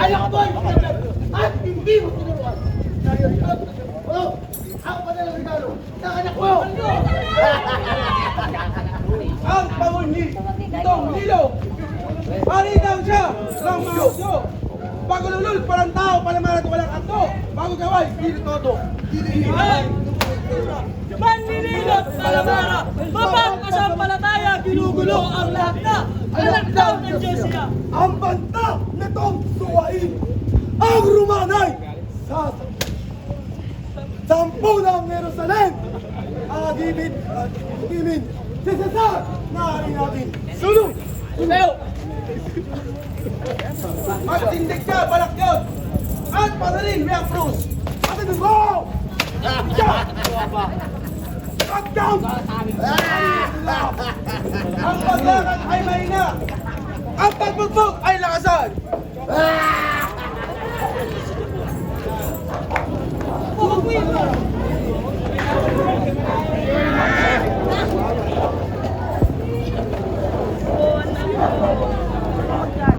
Alam ko at hindi mo tinuruan. Oh, ako pa na lang regalo sa anak mo. Ang pangunhi itong hilo. Paritaw siya ng mausyo. Pagululul, parang tao, palamaran at walang kanto. Bago gaway, dili todo. Manninilot palamara, mapagkasampalataya, ginugulo ang lahat na. Anak daw ng Diyos siya. Ang banta nitong suwain, ang rumanay sa sampu ng Jerusalem. Ang agibit at timin, si Cesar, naaring natin. Sulong! Tumeo! Magtindig ka, balakyon! At padaling may ang krus! Atin mo! Siya! Pagdam! Ang paglakad ay mahina! Ang pagbugbog ay lakasan!